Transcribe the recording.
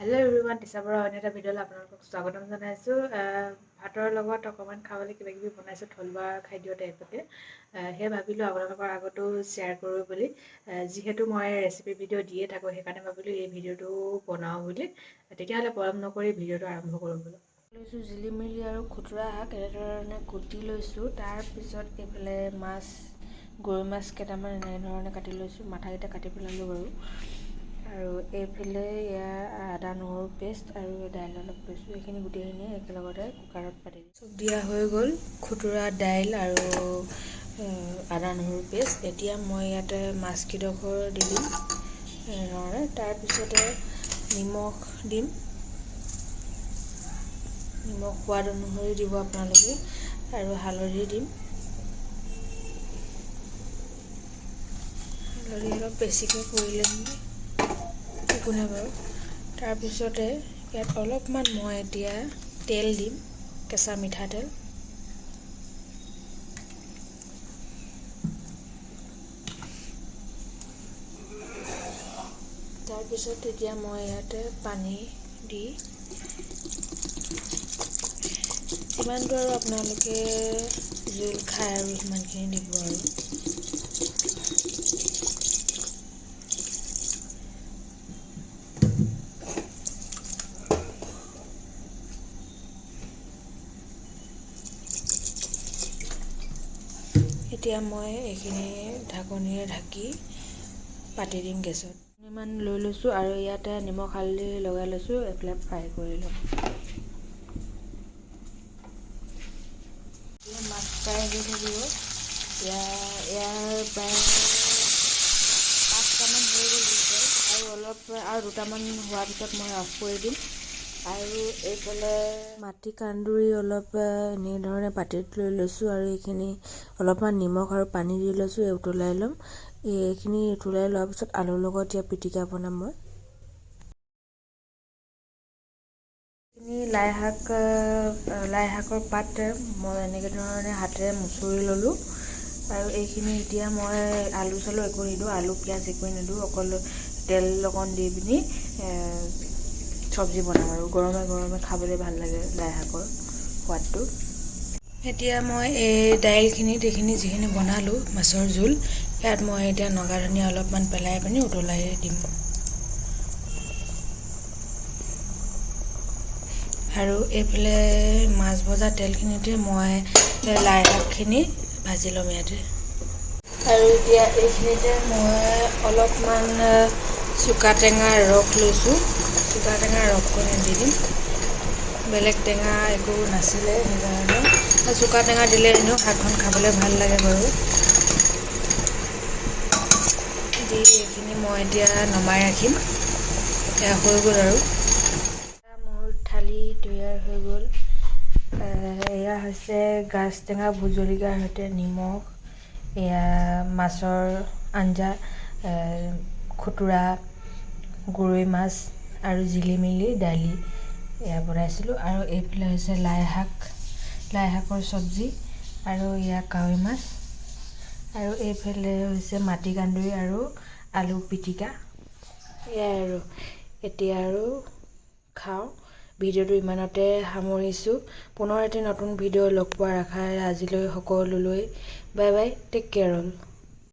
Hello' everyone, টিচাৰৰ অন্য এটা ভিডিঅ'লৈ আপোনালোকক স্বাগতম জনাইছোঁ। ভাতৰ লগত অকণমান খাবলৈ কিবা কিবি বনাইছোঁ, থলুৱা খাদ্য টাইপতে। সেয়ে ভাবিলোঁ আপোনালোকৰ আগতো শ্বেয়াৰ কৰোঁ বুলি। যিহেতু মই ৰেচিপি ভিডিঅ' দিয়ে থাকোঁ, সেইকাৰণে ভাবিলোঁ এই ভিডিঅ'টো বনাওঁ বুলি। তেতিয়াহ'লে পলম নকৰি ভিডিঅ'টো আৰম্ভ কৰোঁ বোলো। লৈছোঁ জিলিমিলি আৰু খুতুৰা শাক এনেধৰণে কুটি লৈছোঁ। তাৰপিছত এইফালে গৰৈ মাছ কেইটামান এনেধৰণে কাটি লৈছোঁ, মাথাকেইটা কাটি পেলালোঁ বাৰু। আৰু এইফালে ইয়াৰ আদা নহৰু পেষ্ট আৰু দাইল অলপ লৈছোঁ। এইখিনি গোটেইখিনি একেলগতে কুকাৰত পাতি চব দিয়া হৈ গ'ল, খুতুৰা, দাইল আৰু আদা নহৰু পেষ্ট। এতিয়া মই ইয়াতে মাছকেইডোখৰ দি দিম এনেধৰণে। তাৰপিছতে নিমখ দিম, নিমখ সোৱাদ অনুসৰি দিব আপোনালোকে, আৰু হালধি দিম। হালধি অলপ বেছিকৈ পৰিলে নেকি, একো নাই বাৰু। তাৰপিছতে ইয়াত অলপমান মই এতিয়া তেল দিম, কেঁচা মিঠাতেল। তাৰপিছত এতিয়া মই ইয়াতে পানী দি যিমানটো আৰু আপোনালোকে জোল খায় আৰু সিমানখিনি দিব আৰু। এতিয়া মই এইখিনি ঢাকনিৰে ঢাকি পাতি দিম গেছত। ইমান লৈ লৈছোঁ আৰু ইয়াতে নিমখ হালধি লগাই লৈছোঁ, এইফালে ফ্ৰাই কৰি ল'ম। মাছ ফ্ৰাই হৈ থাকিব। ইয়াৰ প্ৰায় 5টামান হৈ গ'ল আৰু দুটামান হোৱাৰ পিছত মই অফ কৰি দিম। আৰু এইফালে মাটি কান্দুৰি অলপ এনেধৰণে পাতিত লৈ লৈছোঁ, আৰু এইখিনি অলপমান নিমখ আৰু পানী দি লৈছোঁ, উতলাই ল'ম। এইখিনি উতলাই লোৱাৰ পিছত আলুৰ লগত এতিয়া পিটিকা বনাম মই। লাই শাকৰ পাত মই এনেকৈ ধৰণে হাতেৰে মুচুৰি ল'লোঁ। আৰু এইখিনি এতিয়া মই আলু চালু একো নিদিওঁ, আলু পিঁয়াজ একো নিদিওঁ, অকল তেল অকণ দি পিনি চব্জি বনাম আৰু গৰমে গৰমে খাবলৈ ভাল লাগে লাই শাকৰ সোৱাদটো। এতিয়া মই এই দাইলখিনিত যিখিনি বনালোঁ মাছৰ জোল, ইয়াত মই এতিয়া নগা ধনিয়া অলপমান পেলাই পিনি উতলাই দিম। আৰু এইফালে মাছ ভজা তেলখিনিতে মই লাই শাকখিনি ভাজি ল'ম ইয়াতে। আৰু এতিয়া এইখিনিতে মই অলপমান চুকা টেঙাৰ ৰস লৈছোঁ, চুকা টেঙাৰ ৰসকণ দি দিম। বেলেগ টেঙা একো নাছিলে, সেইকাৰণে চুকা টেঙা দিলে এনেও শাকখন খাবলৈ ভাল লাগে বাৰু। দি এইখিনি মই এতিয়া নমাই ৰাখিম। এয়া হৈ গ'ল আৰু মোৰ থালি তৈয়াৰ হৈ গ'ল। এয়া হৈছে গাজ টেঙা ভোট জলকীয়াৰ সৈতে নিমখ, এয়া মাছৰ আঞ্জা, খুতুৰা, গৰৈ মাছ আৰু জিলিমিলি দালি এয়া বনাইছিলোঁ। আৰু এইফালে হৈছে লাই শাকৰ চব্জি, আৰু এয়া কাৱৈ মাছ, আৰু এইফালে হৈছে মাটি কান্দুৰি আৰু আলু পিটিকা। এয়াই আৰু এতিয়া আৰু খাওঁ। ভিডিঅ'টো ইমানতে সামৰিছোঁ। পুনৰ এটি নতুন ভিডিঅ' লগ পোৱাৰ আশাৰে আজিলৈ সকলোলৈ bye bye, take care all.